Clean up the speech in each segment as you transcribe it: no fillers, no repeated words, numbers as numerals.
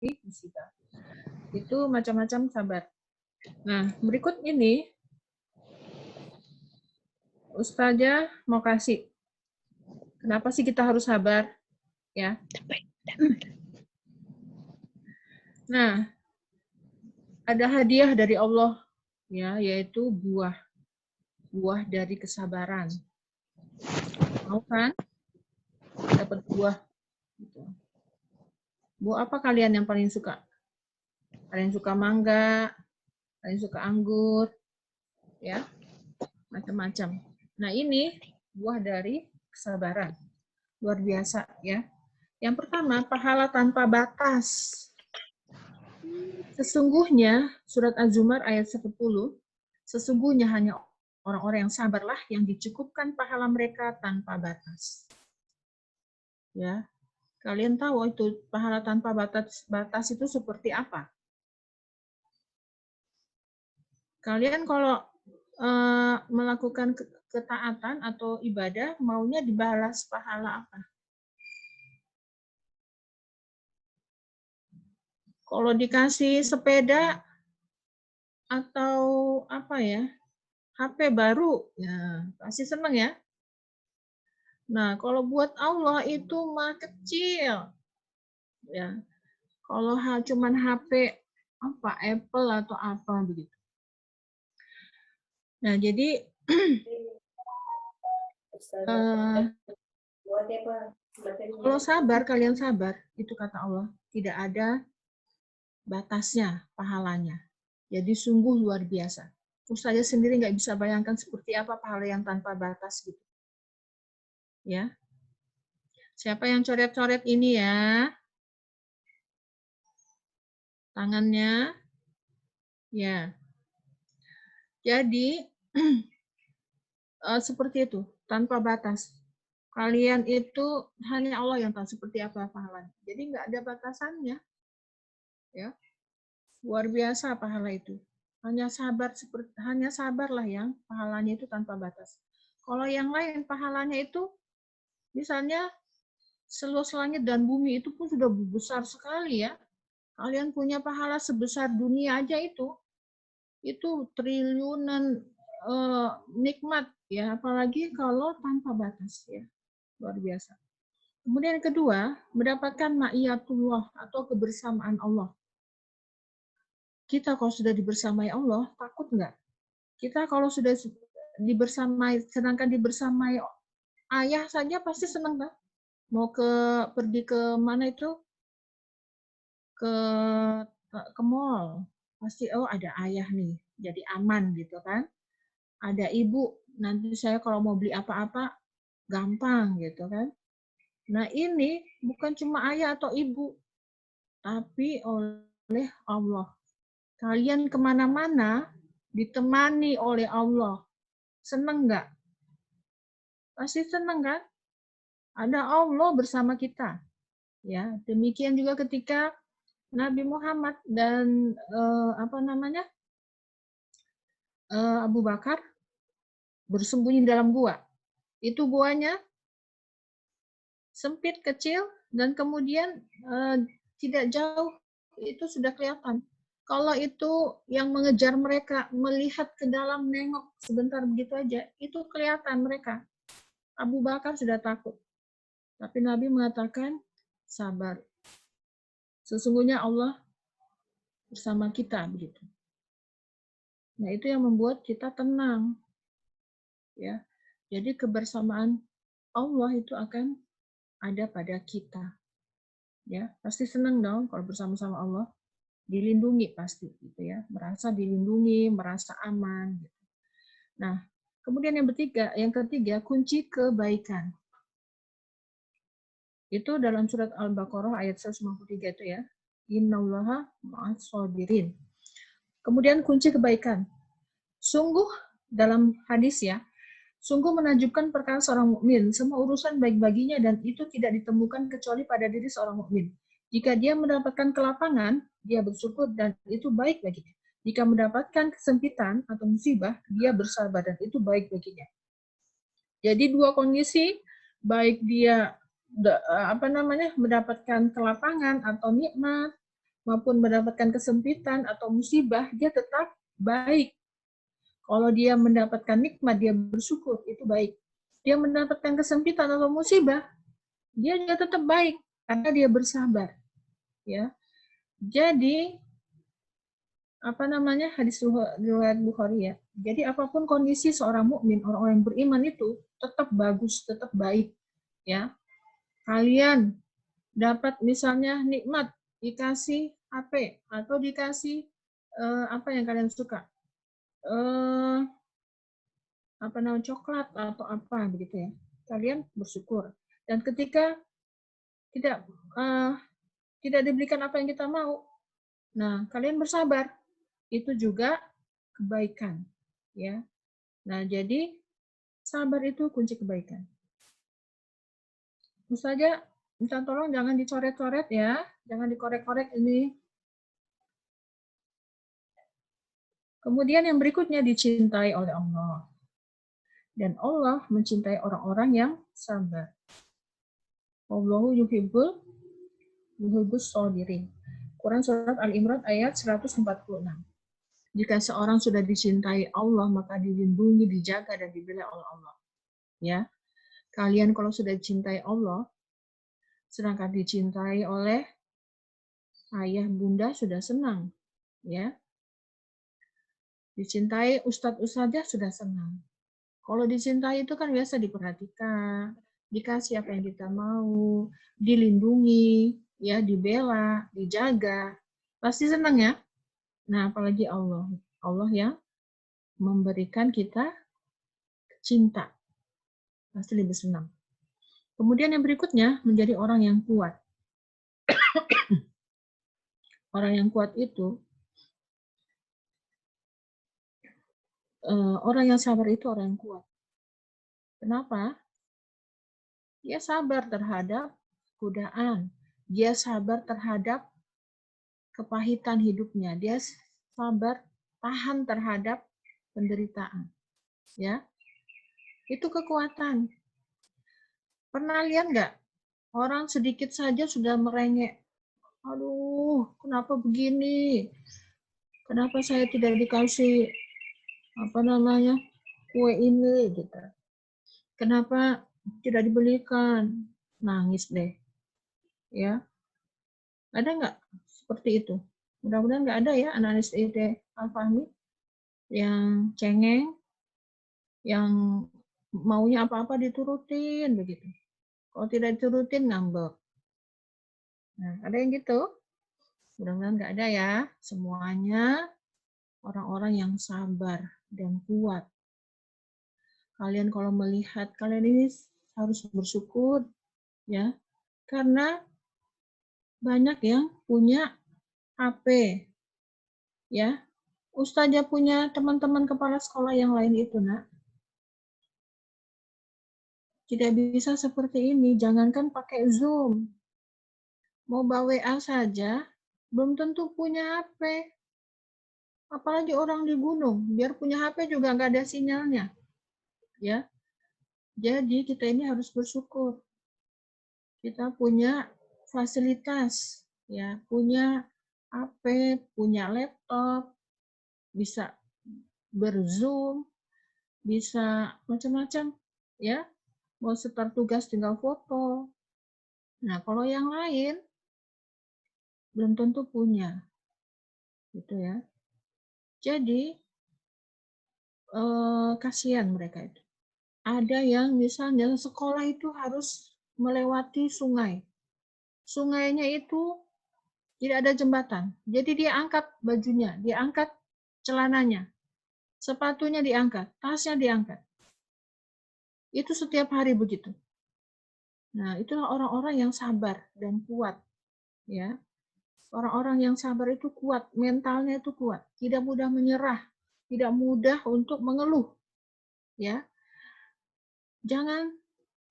musibah. Itu macam-macam sabar. Nah, berikut ini Ustazah mau kasih. Kenapa sih kita harus sabar? Ya. Nah, ada hadiah dari Allah, ya, yaitu buah dari kesabaran. Mau kan? Dapat buah. Gitu. Buah apa kalian yang paling suka? Kalian suka mangga, kalian suka anggur, ya, macam-macam. Nah, ini buah dari kesabaran. Luar biasa, ya. Yang pertama, pahala tanpa batas. Sesungguhnya, surat Az-Zumar ayat 10, sesungguhnya hanya orang-orang yang sabarlah yang dicukupkan pahala mereka tanpa batas. Ya, kalian tahu itu pahala tanpa batas itu seperti apa? Kalian kalau melakukan ketaatan atau ibadah, maunya dibalas pahala apa? Kalau dikasih sepeda atau apa ya, HP baru, ya pasti seneng ya. Nah, kalau buat Allah itu mah kecil, ya. Kalau cuman HP apa Apple atau apa begitu. Nah, jadi kalau sabar, kalian sabar, itu kata Allah, tidak ada batasnya pahalanya. Jadi sungguh luar biasa. Saya sendiri nggak bisa bayangkan seperti apa pahala yang tanpa batas gitu. Ya. Siapa yang coret-coret ini ya? Tangannya. Ya. Jadi seperti itu, tanpa batas. Kalian itu hanya Allah yang tahu seperti apa pahalanya. Jadi nggak ada batasannya. Ya. Luar biasa pahala itu. Hanya sabarlah yang pahalanya itu tanpa batas. Kalau yang lain pahalanya itu misalnya seluas langit dan bumi itu pun sudah besar sekali ya. Kalian punya pahala sebesar dunia aja itu triliunan nikmat ya, apalagi kalau tanpa batas ya. Luar biasa. Kemudian yang kedua, mendapatkan ma'iyatullah atau kebersamaan Allah. Kita kalau sudah dibersamai Allah, takut nggak? Kita kalau sudah sedangkan dibersamai ayah saja pasti senang kan? Mau pergi ke mana itu? Ke mall. Pasti ada ayah nih, jadi aman gitu kan. Ada ibu, nanti saya kalau mau beli apa-apa gampang gitu kan. Nah, ini bukan cuma ayah atau ibu, tapi oleh Allah. Kalian kemana-mana ditemani oleh Allah. Seneng nggak? Pasti seneng kan? Ada Allah bersama kita. Ya, demikian juga ketika Nabi Muhammad dan Abu Bakar bersembunyi dalam gua. Itu guanya sempit, kecil, dan kemudian tidak jauh, itu sudah kelihatan. Kalau itu yang mengejar mereka, melihat ke dalam, nengok sebentar begitu aja, itu kelihatan mereka. Abu Bakar sudah takut. Tapi Nabi mengatakan, sabar. Sesungguhnya Allah bersama kita, begitu. Nah, itu yang membuat kita tenang. Ya. Jadi kebersamaan Allah itu akan ada pada kita. Ya, pasti senang dong kalau bersama-sama Allah. Dilindungi pasti gitu ya, merasa dilindungi, merasa aman gitu. Nah, kemudian yang ketiga kunci kebaikan. Itu dalam surat Al-Baqarah ayat 153 itu ya. Innallaha ma'as shabirin. Kemudian kunci kebaikan. Sungguh dalam hadis ya, sungguh menakjubkan perkara seorang mukmin, semua urusan baik baginya dan itu tidak ditemukan kecuali pada diri seorang mukmin. Jika dia mendapatkan kelapangan, dia bersyukur dan itu baik baginya. Jika mendapatkan kesempitan atau musibah, dia bersabar dan itu baik baginya. Jadi dua kondisi, baik dia mendapatkan kelapangan atau nikmat, maupun mendapatkan kesempitan atau musibah, dia tetap baik. Kalau dia mendapatkan nikmat, dia bersyukur, itu baik. Dia mendapatkan kesempitan atau musibah, dia juga tetap baik karena dia bersabar. Ya, jadi apa namanya, hadis riwayat Bukhari ya. Jadi apapun kondisi seorang mukmin, orang-orang yang beriman itu tetap bagus, tetap baik. Ya, kalian dapat misalnya nikmat, dikasih HP atau dikasih apa yang kalian suka, apa namanya, coklat atau apa begitu ya, kalian bersyukur. Dan ketika tidak tidak diberikan apa yang kita mau, nah kalian bersabar, itu juga kebaikan, ya. Nah jadi sabar itu kunci kebaikan. Ustazah minta tolong jangan dicoret-coret ya, jangan dikorek-korek ini. Kemudian yang berikutnya, dicintai oleh Allah. Dan Allah mencintai orang-orang yang sabar. Allahu yuhibbus shabirin. Quran surat Al-Imran ayat 146. Jika seorang sudah dicintai Allah, maka dilindungi, dijaga, dan dibela oleh Allah. Ya, kalian kalau sudah dicintai Allah, sedangkan dicintai oleh ayah bunda sudah senang, ya. Dicintai ustadz-ustadzah sudah senang. Kalau dicintai itu kan biasa diperhatikan, dikasih apa yang kita mau, dilindungi, ya, dibela, dijaga. Pasti senang ya. Nah, apalagi Allah. Allah yang memberikan kita cinta. Pasti lebih senang. Kemudian yang berikutnya, menjadi orang yang kuat. Orang yang kuat itu, orang yang sabar itu orang yang kuat. Kenapa? Dia sabar terhadap godaan. Dia sabar terhadap kepahitan hidupnya. Dia sabar, tahan terhadap penderitaan. Ya, itu kekuatan. Pernah lihat nggak? Orang sedikit saja sudah merengek. Aduh, kenapa begini? Kenapa saya tidak dikasih apa namanya kue ini gitu? Kenapa tidak dibelikan? Nangis deh. Ya, ada nggak seperti itu? Mudah-mudahan nggak ada ya anak-anak SD Al-Fahmi yang cengeng, yang maunya apa-apa diturutin begitu. Kalau tidak diturutin ngambek. Nah, ada yang gitu? Mudah-mudahan nggak ada ya. Semuanya orang-orang yang sabar dan kuat. Kalian kalau melihat kalian ini harus bersyukur ya, karena banyak yang punya HP ya. Ustazah punya teman-teman kepala sekolah yang lain itu, Nak. Tidak bisa seperti ini, jangankan pakai Zoom. Mau bawa WA saja, belum tentu punya HP. Apalagi orang di gunung, biar punya HP juga nggak ada sinyalnya. Ya, jadi kita ini harus bersyukur. Kita punya fasilitas, ya, punya HP, punya laptop, bisa berzoom, bisa macam-macam, ya. Mau setor tugas tinggal foto. Nah, kalau yang lain belum tentu punya, gitu ya. Jadi kasihan mereka itu. Ada yang misalnya sekolah itu harus melewati sungai. Sungainya itu tidak ada jembatan. Jadi dia angkat bajunya, dia angkat celananya, sepatunya diangkat, tasnya diangkat. Itu setiap hari begitu. Nah, itulah orang-orang yang sabar dan kuat, ya. Orang-orang yang sabar itu kuat, mentalnya itu kuat, tidak mudah menyerah, tidak mudah untuk mengeluh, ya. Jangan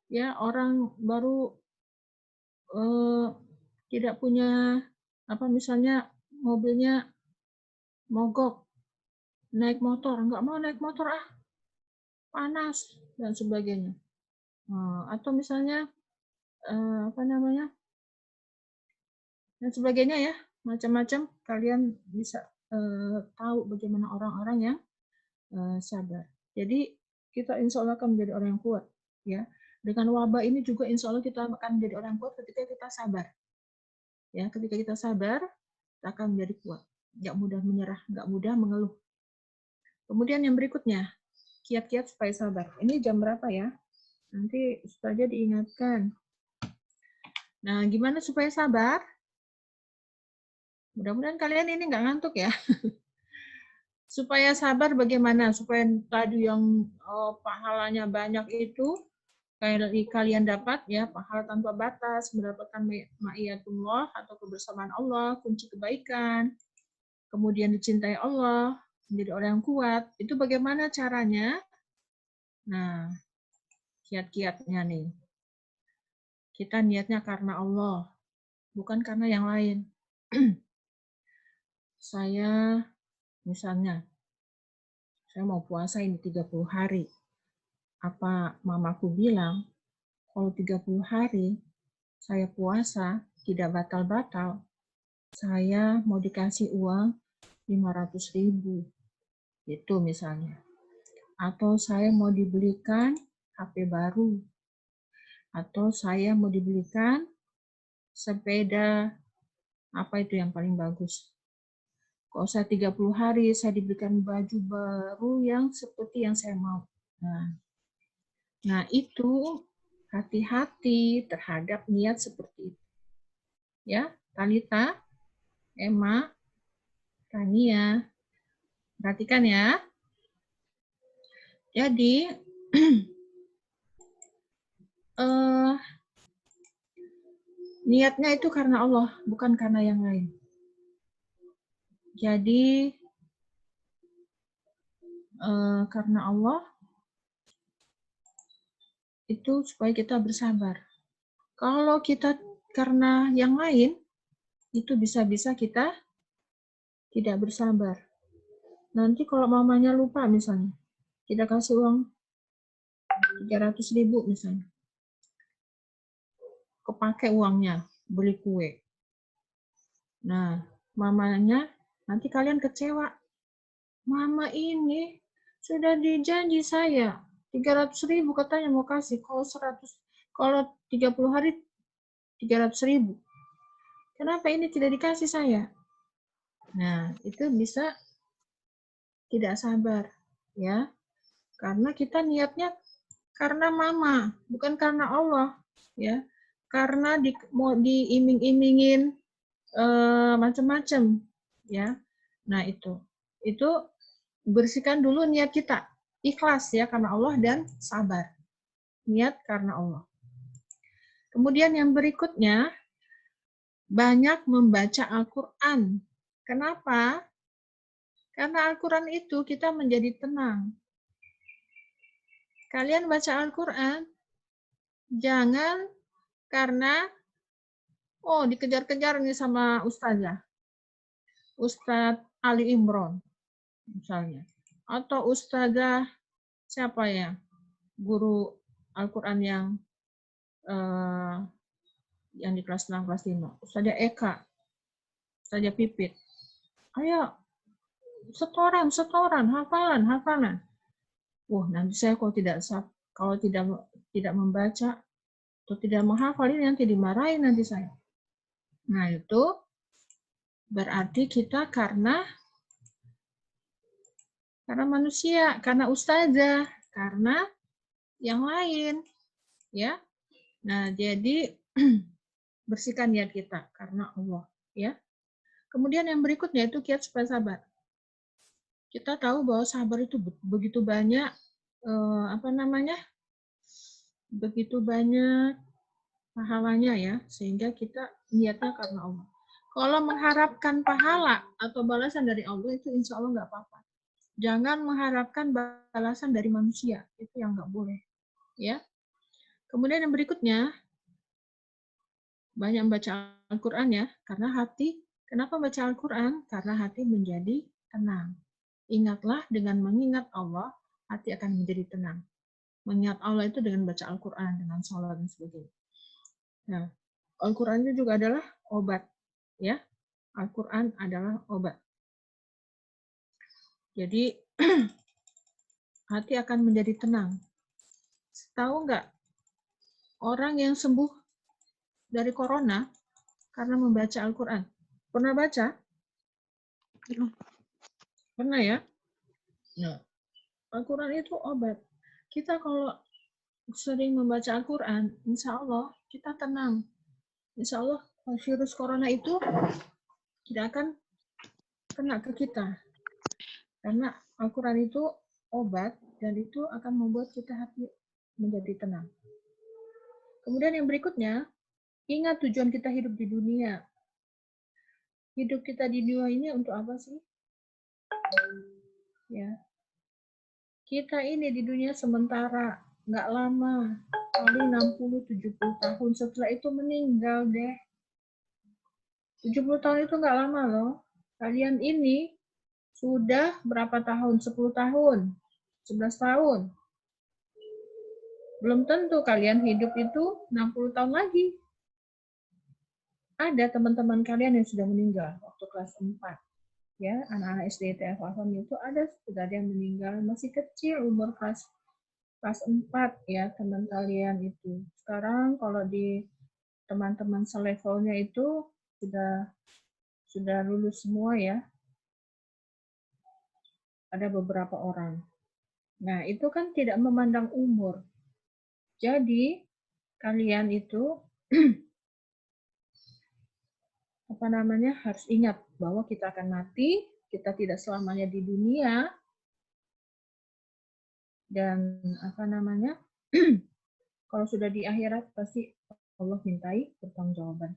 ya orang baru tidak punya apa misalnya mobilnya mogok, naik motor, nggak mau naik motor ah, panas dan sebagainya. Atau misalnya apa namanya dan sebagainya ya, macam-macam kalian bisa tahu bagaimana orang-orang yang sabar. Jadi kita insya Allah akan menjadi orang yang kuat, ya. Dengan wabah ini juga insya Allah kita akan menjadi orang yang kuat ketika kita sabar. Ya, ketika kita sabar, kita akan menjadi kuat. Nggak mudah menyerah, nggak mudah mengeluh. Kemudian yang berikutnya, kiat-kiat supaya sabar. Ini jam berapa ya? Nanti saja diingatkan. Nah, gimana supaya sabar? Mudah-mudahan kalian ini nggak ngantuk ya. Supaya sabar bagaimana? Supaya tadi yang pahalanya banyak itu kalian dapat ya, pahala tanpa batas, mendapatkan ma'iyatullah atau kebersamaan Allah, kunci kebaikan, kemudian dicintai Allah, menjadi orang yang kuat. Itu bagaimana caranya? Nah, kiat-kiatnya nih. Kita niatnya karena Allah, bukan karena yang lain. Saya misalnya, saya mau puasa ini 30 hari. Apa mamaku bilang, kalau 30 hari saya puasa, tidak batal-batal, saya mau dikasih uang 500.000, itu misalnya. Atau saya mau dibelikan HP baru, atau saya mau dibelikan sepeda, apa itu yang paling bagus. Kalau saya 30 hari, saya diberikan baju baru yang seperti yang saya mau. Nah itu hati-hati terhadap niat seperti itu. Ya, Talita, Emma, Tania, perhatikan ya. Jadi, niatnya itu karena Allah, bukan karena yang lain. Jadi, karena Allah, itu supaya kita bersabar. Kalau kita karena yang lain, itu bisa-bisa kita tidak bersabar. Nanti kalau mamanya lupa misalnya, kita kasih uang 300.000 misalnya, kepake uangnya, beli kue. Nah, mamanya, nanti kalian kecewa. Mama ini sudah dijanji saya, 300.000 katanya mau kasih, kalau 30 hari 300.000. Kenapa ini tidak dikasih saya? Nah, itu bisa tidak sabar, ya. Karena kita niatnya karena mama, bukan karena Allah, ya. Karena mau diiming-imingin macam-macam, ya. Nah, itu bersihkan dulu niat kita, ikhlas ya karena Allah dan sabar. Niat karena Allah. Kemudian yang berikutnya, banyak membaca Al-Quran. Kenapa? Karena Al-Quran itu kita menjadi tenang. Kalian baca Al-Quran, jangan karena, dikejar-kejar nih sama ustazah. Ustadz Ali Imron, misalnya. Atau ustazah, siapa ya? Guru Al-Quran yang di kelas 6, kelas 5. Ustazah Eka, Ustazah Pipit. Ayo, setoran, hafalan. Nanti saya kalau tidak membaca atau tidak menghafal ini nanti dimarahin nanti saya. Nah, itu berarti kita karena manusia, karena ustazah, karena yang lain, ya. Nah, jadi bersihkan niat kita karena Allah, ya. Kemudian yang berikutnya itu kiat supaya sabar. Kita tahu bahwa sabar itu begitu banyak begitu banyak pahalanya ya, sehingga kita niatnya karena Allah. Kalau mengharapkan pahala atau balasan dari Allah itu insya Allah nggak apa-apa. Jangan mengharapkan balasan dari manusia, itu yang nggak boleh, ya. Kemudian yang berikutnya, banyak membaca Al-Quran ya, karena hati. Kenapa baca Al-Quran? Karena hati menjadi tenang. Ingatlah dengan mengingat Allah, hati akan menjadi tenang. Mengingat Allah itu dengan baca Al-Quran, dengan sholat dan sebagainya. Nah, Al-Quran itu juga adalah obat, ya. Al-Quran adalah obat. Jadi hati akan menjadi tenang. Tahu nggak, orang yang sembuh dari corona karena membaca Al-Quran? Pernah baca? Pernah ya? Nah, Al-Quran itu obat. Kita kalau sering membaca Al-Quran, insya Allah kita tenang. Insya Allah virus corona itu tidak akan kena ke kita. Karena Al-Quran itu obat, dan itu akan membuat kita hati menjadi tenang. Kemudian yang berikutnya, ingat tujuan kita hidup di dunia. Hidup kita di dunia ini untuk apa sih? Ya, kita ini di dunia sementara, nggak lama, paling 60-70 tahun, setelah itu meninggal deh. 70 tahun itu nggak lama loh. Kalian ini sudah berapa tahun? 10 tahun, 11 tahun. Belum tentu kalian hidup itu 60 tahun lagi. Ada teman-teman kalian yang sudah meninggal waktu kelas 4. Ya, anak-anak SD TFA itu ada, sudah ada yang meninggal, masih kecil, umur kelas 4 ya, teman kalian itu. Sekarang kalau di teman-teman selevelnya itu sudah lulus semua ya. Ada beberapa orang. Nah, itu kan tidak memandang umur. Jadi, kalian itu harus ingat bahwa kita akan mati, kita tidak selamanya di dunia, dan kalau sudah di akhirat pasti Allah mintai pertanggungjawaban.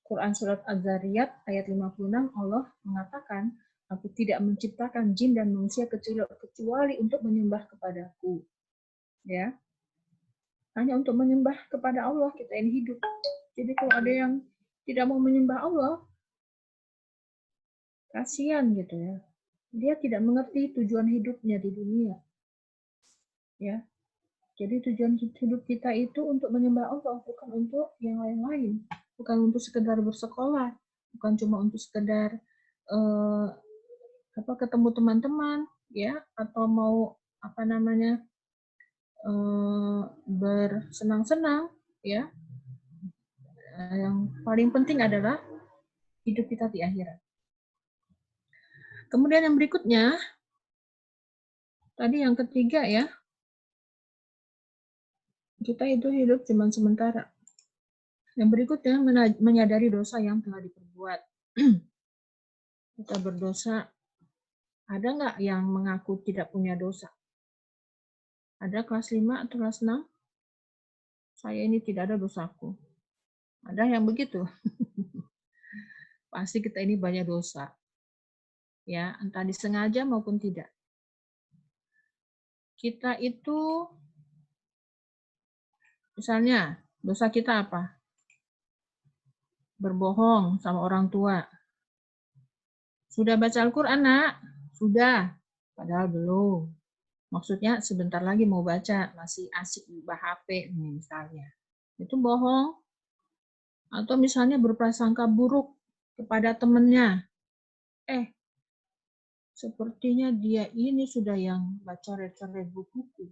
Quran surat Az-Zariyat ayat 56, Allah mengatakan, aku tidak menciptakan jin dan manusia kecuali untuk menyembah kepadaku. Ya, hanya untuk menyembah kepada Allah kita ini hidup. Jadi kalau ada yang tidak mau menyembah Allah, kasihan gitu ya. Dia tidak mengerti tujuan hidupnya di dunia. Ya. Jadi tujuan hidup kita itu untuk menyembah Allah, bukan untuk yang lain-lain. Bukan untuk sekedar bersekolah, bukan cuma untuk sekedar ketemu teman-teman, ya, atau mau bersenang-senang, ya. Yang paling penting adalah hidup kita di akhirat. Kemudian yang berikutnya, tadi yang ketiga ya, kita itu hidup cuma sementara. Yang berikutnya, menyadari dosa yang telah diperbuat. Kita berdosa, ada nggak yang mengaku tidak punya dosa? Ada kelas 5 atau kelas 6? Saya ini tidak ada dosaku. Ada yang begitu? Pasti kita ini banyak dosa. Ya, entah disengaja maupun tidak. Kita itu, misalnya, dosa kita apa? Berbohong sama orang tua. Sudah baca Al-Quran, nak? Sudah. Padahal belum. Maksudnya sebentar lagi mau baca, masih asik buka HP misalnya. Itu bohong. Atau misalnya berprasangka buruk kepada temannya. Sepertinya dia ini sudah yang coret-coret bukuku.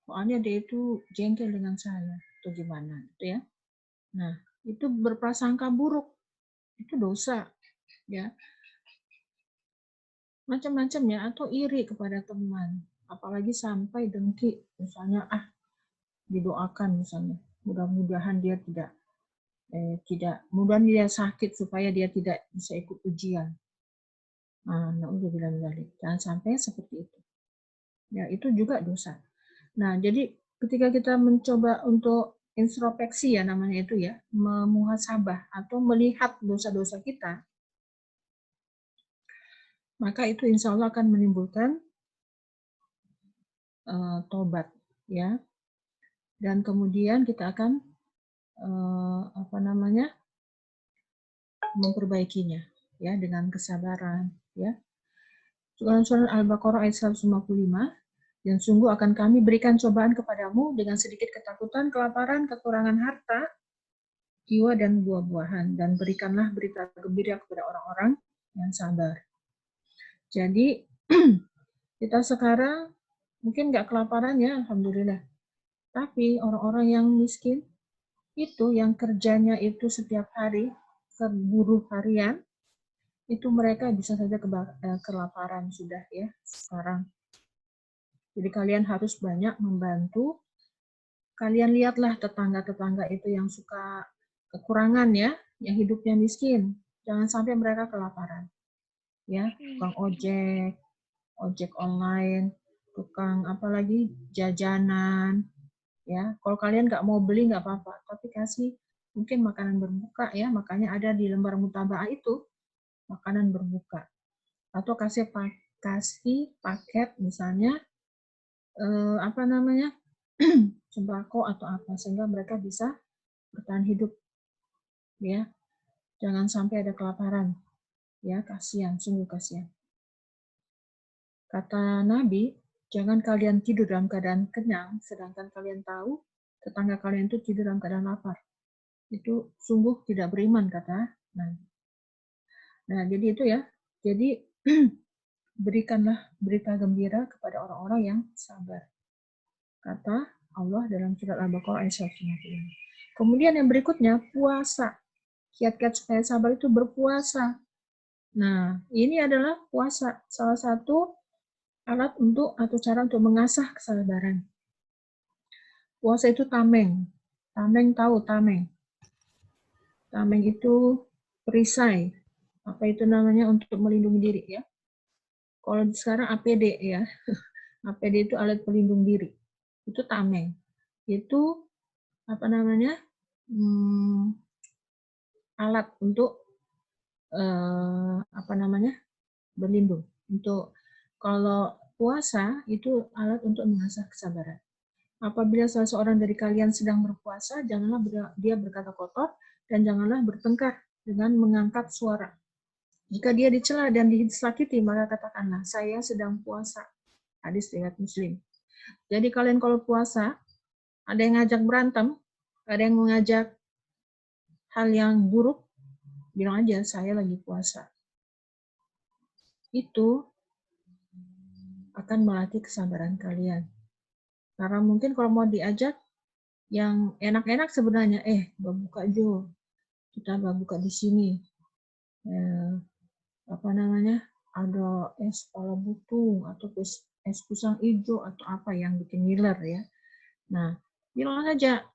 Soalnya dia itu jengkel dengan saya. Atau gimana gitu ya. Nah, itu berprasangka buruk. Itu dosa. Ya. Macam-macam ya, atau iri kepada teman, apalagi sampai dengki, misalnya didoakan misalnya, mudah-mudahan dia mudah-mudahan dia sakit supaya dia tidak bisa ikut ujian. Jangan sampai seperti itu. Ya, itu juga dosa. Nah, jadi ketika kita mencoba untuk introspeksi ya namanya itu ya, memuhasabah atau melihat dosa-dosa kita, maka itu insya Allah akan menimbulkan tobat ya, dan kemudian kita akan memperbaikinya ya dengan kesabaran ya. Surat Al-Baqarah ayat 155, dan sungguh akan kami berikan cobaan kepadamu dengan sedikit ketakutan, kelaparan, kekurangan harta, jiwa dan buah-buahan, dan berikanlah berita gembira kepada orang-orang yang sabar. Jadi kita sekarang mungkin nggak kelaparan ya, alhamdulillah. Tapi orang-orang yang miskin itu yang kerjanya itu setiap hari, buruh harian, itu mereka bisa saja kelaparan sudah ya sekarang. Jadi kalian harus banyak membantu. Kalian lihatlah tetangga-tetangga itu yang suka kekurangan ya, yang hidupnya miskin. Jangan sampai mereka kelaparan. Ya, tukang ojek, ojek online, tukang apalagi jajanan. Ya, kalau kalian nggak mau beli nggak apa-apa, tapi kasih mungkin makanan berbuka ya, makanya ada di lembar mutabaah itu makanan berbuka. Atau kasih paket misalnya apa namanya sembako atau apa sehingga mereka bisa bertahan hidup ya, jangan sampai ada kelaparan ya, kasihan, sungguh kasihan. Kata Nabi, jangan kalian tidur dalam keadaan kenyang sedangkan kalian tahu tetangga kalian itu tidur dalam keadaan lapar. Itu sungguh tidak beriman, kata Nabi. Nah, jadi itu ya. Jadi berikanlah berita gembira kepada orang-orang yang sabar. Kata Allah dalam surat Al-Baqarah ayat 155. Kemudian yang berikutnya, puasa. Kiat-kiat supaya sabar itu berpuasa. Nah, ini adalah puasa. Salah satu alat untuk atau cara untuk mengasah kesabaran. Puasa itu tameng. Tameng tahu tameng. Tameng itu perisai. Apa itu namanya untuk melindungi diri ya. Kalau sekarang APD ya. APD itu alat pelindung diri. Itu tameng. Itu apa namanya? Alat untuk apa namanya? Berlindung. Untuk kalau puasa itu alat untuk mengasah kesabaran. Apabila salah seorang dari kalian sedang berpuasa, janganlah dia berkata kotor dan janganlah bertengkar dengan mengangkat suara. Jika dia dicela dan disakiti, maka katakanlah, saya sedang puasa. Hadis riwayat Muslim. Jadi kalian kalau puasa, ada yang ngajak berantem, ada yang mengajak hal yang buruk, bilang aja, saya lagi puasa. Itu akan melatih kesabaran kalian. Karena mungkin kalau mau diajak, yang enak-enak sebenarnya, buka Jo, kita buka di sini. Apa namanya? Ada es kepala butung atau es pisang hijau atau apa yang bikin ngiler ya. Nah, bilang aja,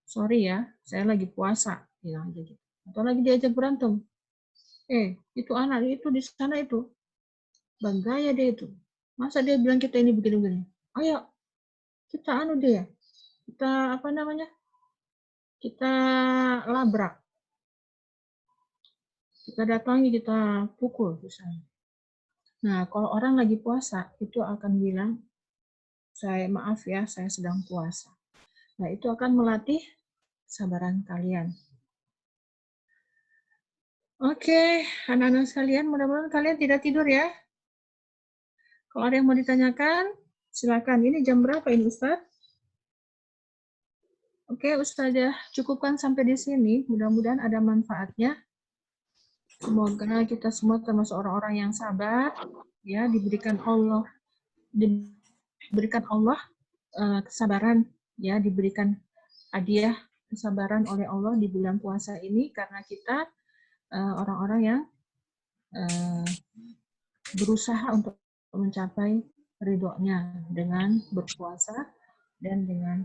sorry ya, saya lagi puasa, bilang aja gitu. Atau lagi diajak berantem, itu anak itu di sana itu, bergaya dia itu. Masa dia bilang kita ini begini-begini? Ayo, kita dia, kita apa namanya? Kita labrak, kita datangi, kita pukul misalnya. Nah, kalau orang lagi puasa itu akan bilang, maaf ya, saya sedang puasa. Nah, itu akan melatih kesabaran kalian. Oke, anak-anak sekalian, mudah-mudahan kalian tidak tidur ya. Kalau ada yang mau ditanyakan, silakan. Ini jam berapa ini, Ustaz? Oke, Ustazah cukupkan sampai di sini. Mudah-mudahan ada manfaatnya. Semoga kita semua termasuk orang-orang yang sabar, ya, diberikan Allah kesabaran, ya, diberikan hadiah kesabaran oleh Allah di bulan puasa ini karena kita orang-orang yang berusaha untuk mencapai ridho-Nya dengan berpuasa dan dengan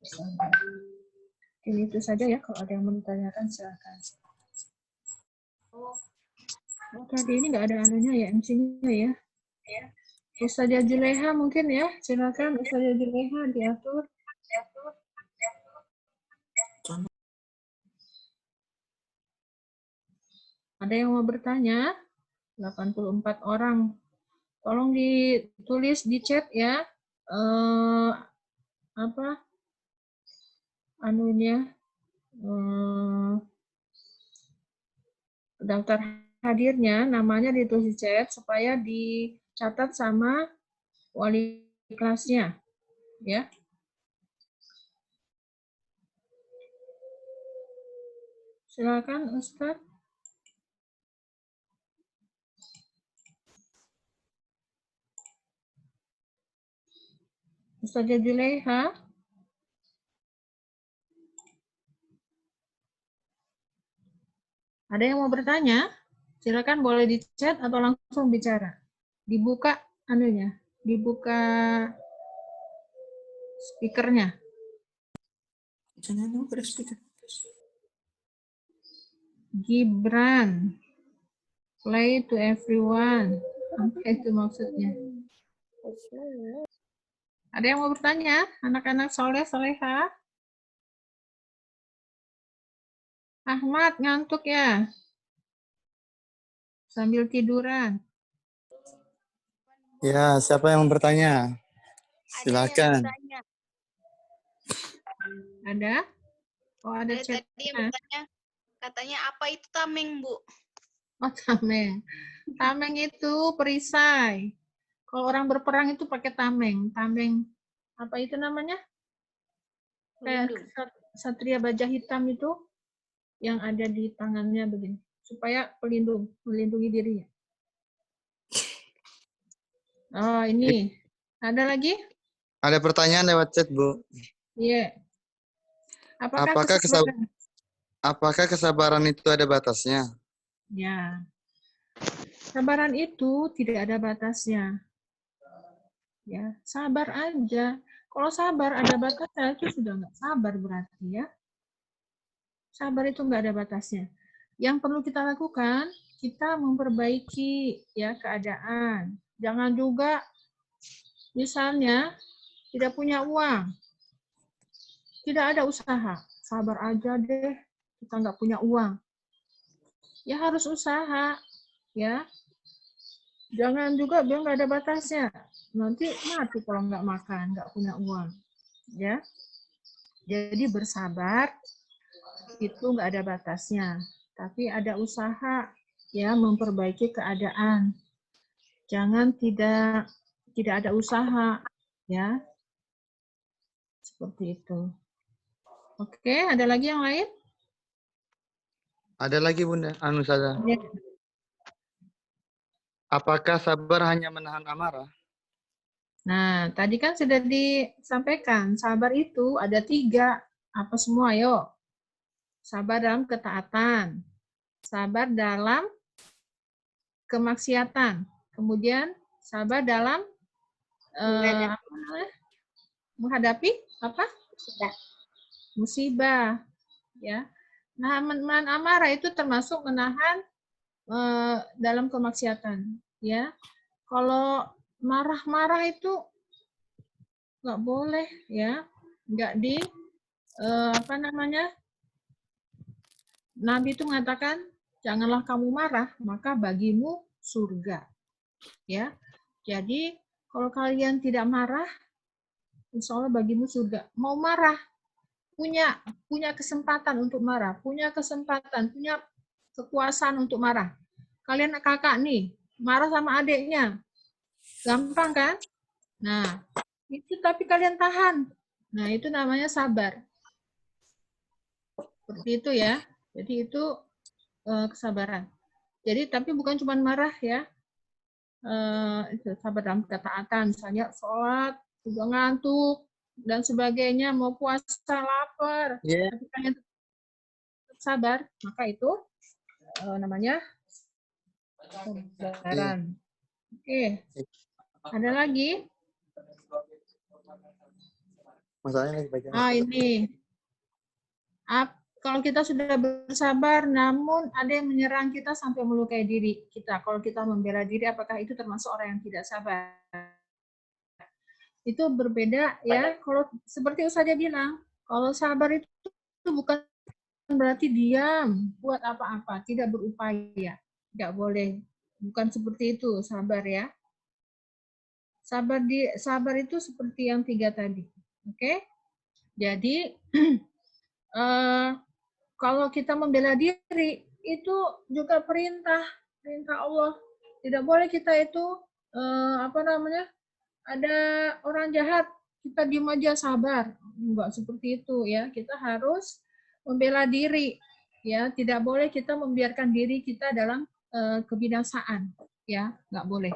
bersabar. Ini itu saja ya, kalau ada yang mau ditanyakan silakan. Oh, tadi ini nggak ada anunya ya, MC-nya ya. Ustazah Juleha mungkin ya, silakan Ustazah Juleha diatur. Ada yang mau bertanya? 84 orang. Tolong ditulis di chat ya. Apa anunya? Daftar hadirnya, namanya ditulis di chat supaya dicatat sama wali kelasnya, ya. Silakan Ustaz. Ustazah Juleha. Ada yang mau bertanya? Silakan boleh di chat atau langsung bicara. Dibuka anunya, dibuka speakernya. Gibran, play to everyone. Apa itu maksudnya? Ada yang mau bertanya? Anak-anak soleh, soleha? Ahmad, ngantuk ya? Sambil tiduran. Ya, siapa yang bertanya? Silakan. Ada? Oh, ada chat. Tadi yang bertanya, katanya apa itu tameng, Bu? Oh, tameng. Tameng itu perisai. Kalau orang berperang itu pakai tameng. Tameng, apa itu namanya? Kayak satria baja hitam itu yang ada di tangannya begini. Supaya melindungi dirinya. Oh, ini. Ada lagi? Ada pertanyaan lewat chat, Bu. Iya. Yeah. Apakah kesabaran itu ada batasnya? Ya. Kesabaran itu tidak ada batasnya. Ya, sabar aja. Kalau sabar ada batasnya itu sudah nggak sabar berarti ya. Sabar itu nggak ada batasnya. Yang perlu kita lakukan, kita memperbaiki ya keadaan. Jangan juga misalnya tidak punya uang, tidak ada usaha. Sabar aja deh, kita nggak punya uang. Ya harus usaha, ya. Jangan juga bilang nggak ada batasnya. Nanti mati kalau nggak makan, nggak punya uang. Ya. Jadi bersabar itu nggak ada batasnya. Tapi ada usaha ya memperbaiki keadaan. Jangan tidak ada usaha ya. Seperti itu. Oke, ada lagi yang lain? Ada lagi, Bunda. Anu saja. Ya. Apakah sabar hanya menahan amarah? Nah, tadi kan sudah disampaikan, sabar itu ada 3. Apa semua, yuk? Sabar dalam ketaatan, sabar dalam kemaksiatan, kemudian sabar dalam menghadapi apa? Musibah. Ya. Nah, menahan amarah itu termasuk menahan dalam kemaksiatan. Ya, kalau marah-marah itu nggak boleh, ya, nggak apa namanya? Nabi itu mengatakan, janganlah kamu marah, maka bagimu surga. Ya, jadi kalau kalian tidak marah, insya Allah bagimu surga. Mau marah, punya kesempatan untuk marah, punya kesempatan, punya kekuasaan untuk marah. Kalian kakak nih, marah sama adiknya, gampang kan? Nah, itu tapi kalian tahan. Nah, itu namanya sabar. Seperti itu ya. Jadi itu kesabaran. Jadi tapi bukan cuma marah ya. Itu sabar dalam ketaatan, misalnya sholat, juga ngantuk dan sebagainya, mau puasa lapar, tapi kalian tetap sabar, maka itu namanya kesabaran. Oke. Ada lagi? Masalahnya lagi baca. Ini. Kalau kita sudah bersabar, namun ada yang menyerang kita sampai melukai diri kita. Kalau kita membela diri, apakah itu termasuk orang yang tidak sabar? Itu berbeda ya. Kalau seperti Ustazah bilang, kalau sabar itu bukan berarti diam, buat apa-apa, tidak berupaya. Tidak boleh. Bukan seperti itu sabar ya. Sabar itu seperti yang 3 tadi. Oke? Jadi kalau kita membela diri itu juga perintah Allah. Tidak boleh kita itu apa namanya? Ada orang jahat, kita diam aja sabar. Enggak seperti itu ya. Kita harus membela diri. Ya, tidak boleh kita membiarkan diri kita dalam kebinasaan, ya, nggak boleh.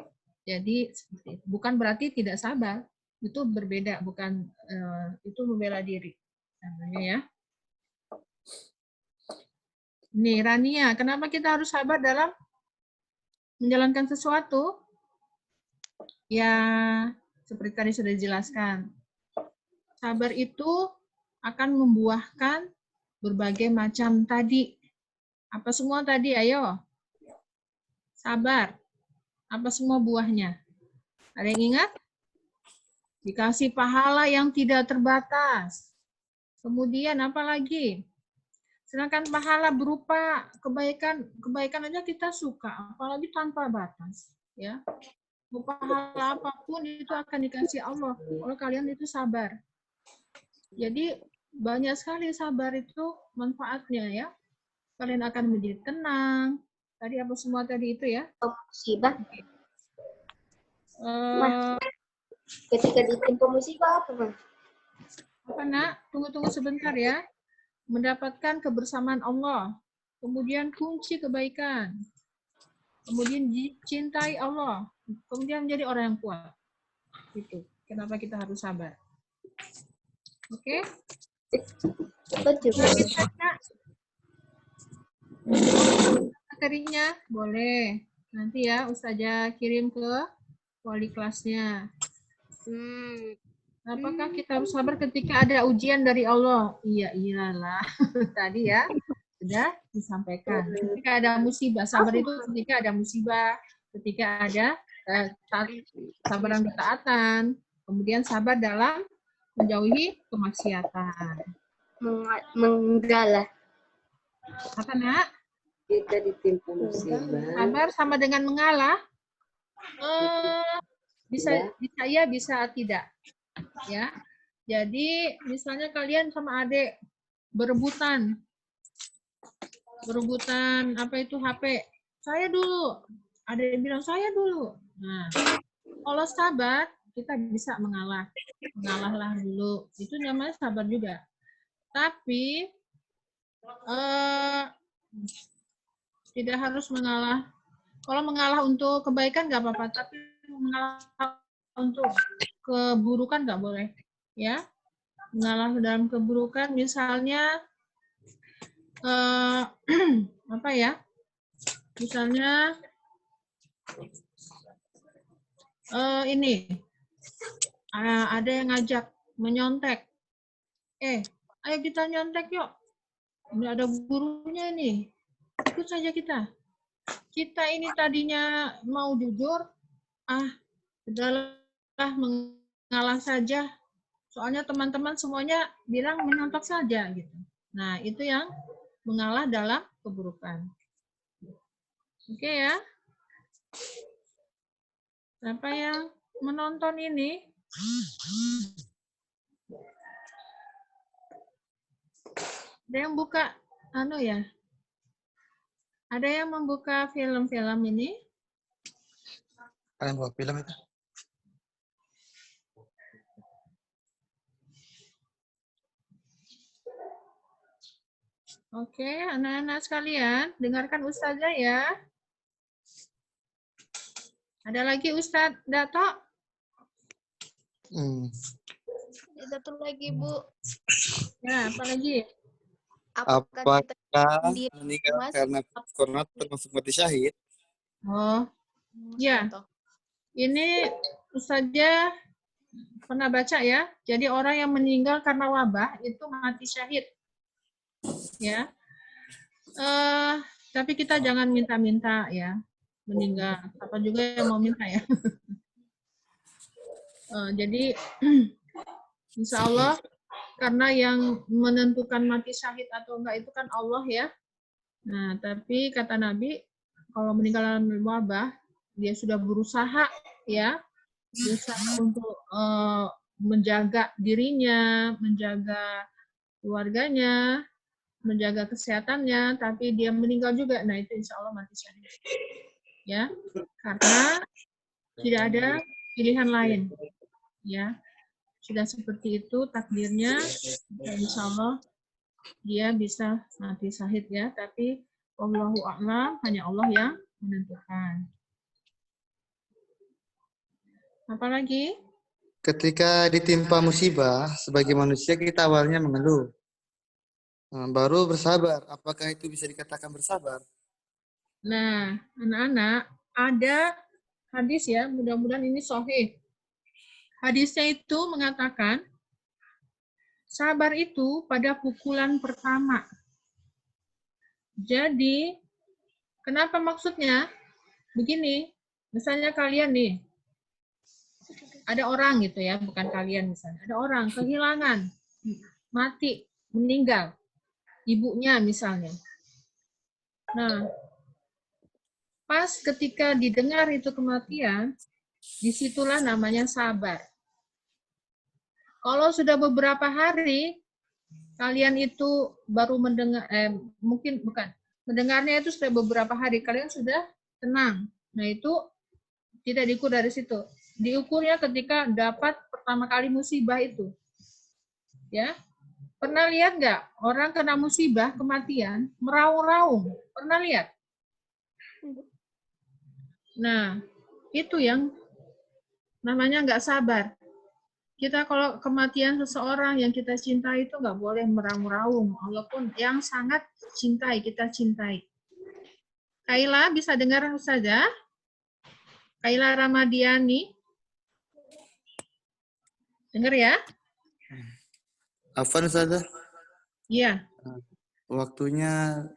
Jadi seperti itu. Bukan berarti tidak sabar, itu berbeda, bukan itu membela diri namanya ya. Nih Rania, kenapa kita harus sabar dalam menjalankan sesuatu? Ya, seperti tadi sudah dijelaskan. Sabar itu akan membuahkan berbagai macam tadi. Apa semua tadi? Ayo. Sabar. Apa semua buahnya? Ada yang ingat? Dikasih pahala yang tidak terbatas. Kemudian apa lagi? Sedangkan pahala berupa kebaikan aja kita suka, apalagi tanpa batas. Ya, pahala apapun itu akan dikasih Allah kalau kalian itu sabar. Jadi banyak sekali sabar itu manfaatnya ya. Kalian akan menjadi tenang. Tadi apa semua tadi itu ya? Musibah. Ketika ditimpa musibah apa, Bang? Apa nak? Tunggu sebentar ya. Mendapatkan kebersamaan Allah. Kemudian kunci kebaikan. Kemudian dicintai Allah. Kemudian menjadi orang yang kuat. Gitu. Kenapa kita harus sabar? Oke? Betul. Materinya boleh. Nanti ya Ustazah kirim ke wali kelasnya. Apakah kita harus sabar ketika ada ujian dari Allah? Iya, iyalah. Tadi ya sudah disampaikan. Ketika ada musibah, sabar itu ketika ada musibah, ketika ada sabar dan ketaatan, kemudian sabar dalam menjauhi kemaksiatan. Mengalah. Apa nak? Kita ditimpa musibah. Sabar sama dengan mengalah. Bisa ya, bisa tidak. Ya. Jadi misalnya kalian sama adik berebutan apa itu HP. Saya dulu. Ada yang bilang saya dulu. Nah, kalau sabar kita bisa mengalah. Mengalahlah dulu. Itu namanya sabar juga. Tapi tidak harus mengalah. Kalau mengalah untuk kebaikan nggak apa-apa, tapi mengalah untuk keburukan nggak boleh. Ya, mengalah dalam keburukan, misalnya apa ya? Misalnya ini ada yang ngajak menyontek. Ayo kita nyontek yuk. Ini ada gurunya nih. Ikut saja kita. Kita ini tadinya mau jujur, udahlah mengalah saja. Soalnya teman-teman semuanya bilang menyontek saja gitu. Nah, itu yang mengalah dalam keburukan. Oke ya. Siapa yang menonton ini? Ada yang buka ya? Ada yang membuka film-film ini? Kalian buka film itu? Oke, anak-anak sekalian, dengarkan Ustazah ya. Ada lagi Ustadz Dato? Ada satu lagi, Bu. Ya, apa lagi? Apakah sendiri, meninggal Mas? karena termasuk mati syahid? Oh, ya. Ini Ustazah pernah baca ya. Jadi orang yang meninggal karena wabah itu mati syahid. Ya. Tapi kita jangan minta-minta ya meninggal. Apa juga yang mau minta ya. Jadi insya Allah karena yang menentukan mati syahid atau enggak itu kan Allah ya. Nah, tapi kata Nabi kalau meninggal dalam wabah dia sudah berusaha ya, berusaha untuk menjaga dirinya, menjaga keluarganya, menjaga kesehatannya, tapi dia meninggal juga. Nah, itu insya Allah mati syahid. Ya, karena tidak ada pilihan lain. Ya, sudah seperti itu takdirnya, insya Allah dia bisa mati syahid ya, tapi wallahu a'lam, hanya Allah yang menentukan. Apalagi? Ketika ditimpa musibah, sebagai manusia kita awalnya mengeluh. Baru bersabar. Apakah itu bisa dikatakan bersabar? Nah, anak-anak, ada hadis ya, mudah-mudahan ini sahih. Hadisnya itu mengatakan, sabar itu pada pukulan pertama. Jadi, kenapa maksudnya? Begini, misalnya kalian nih, ada orang gitu ya, bukan kalian misalnya, ada orang kehilangan, mati, meninggal, ibunya misalnya. Nah, pas ketika didengar itu kematian, disitulah namanya sabar. Kalau sudah beberapa hari, kalian itu baru mendengar, mungkin bukan, mendengarnya itu sudah beberapa hari, kalian sudah tenang. Nah, itu tidak diukur dari situ. Diukurnya ketika dapat pertama kali musibah itu. Ya, pernah lihat nggak orang kena musibah kematian meraung-raung? Pernah lihat? Nah, itu yang namanya nggak sabar. Kita kalau kematian seseorang yang kita cintai itu nggak boleh meraung-raung, walaupun yang sangat cintai, kita cintai. Kaila bisa dengar saja? Kaila Ramadiani. Dengar ya? Afwan Ustazah, Iya, waktunya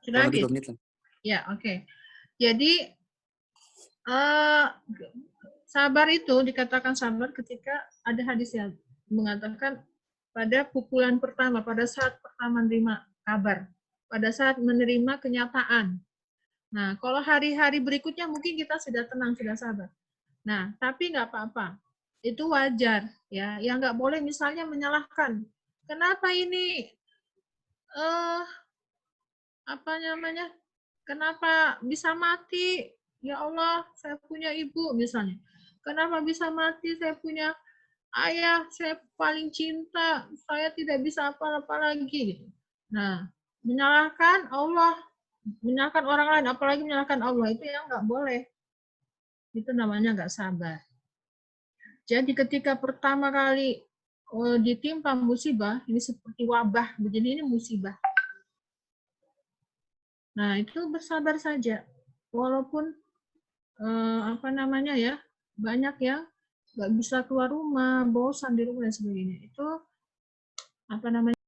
sudah kurang lebih habis. 2 menit. Ya, oke. Jadi, sabar itu dikatakan sabar ketika ada hadis yang mengatakan pada pukulan pertama, pada saat pertama menerima kabar, pada saat menerima kenyataan. Nah, kalau hari-hari berikutnya mungkin kita sudah tenang, sudah sabar. Nah, tapi nggak apa-apa. Itu wajar, ya. Yang nggak boleh misalnya menyalahkan. Kenapa ini, apa namanya, kenapa bisa mati? Ya Allah, saya punya ibu misalnya. Kenapa bisa mati? Saya punya ayah, saya paling cinta, saya tidak bisa apa-apa lagi gitu. Nah, menyalahkan Allah, menyalahkan orang lain, apalagi menyalahkan Allah, itu yang nggak boleh. Itu namanya nggak sabar. Jadi ketika pertama kali ditimpa musibah, ini seperti wabah, begini ini musibah. Nah, itu bersabar saja. Walaupun apa namanya ya, banyak yang nggak bisa keluar rumah, bosan di rumah dan sebagainya. Itu apa namanya?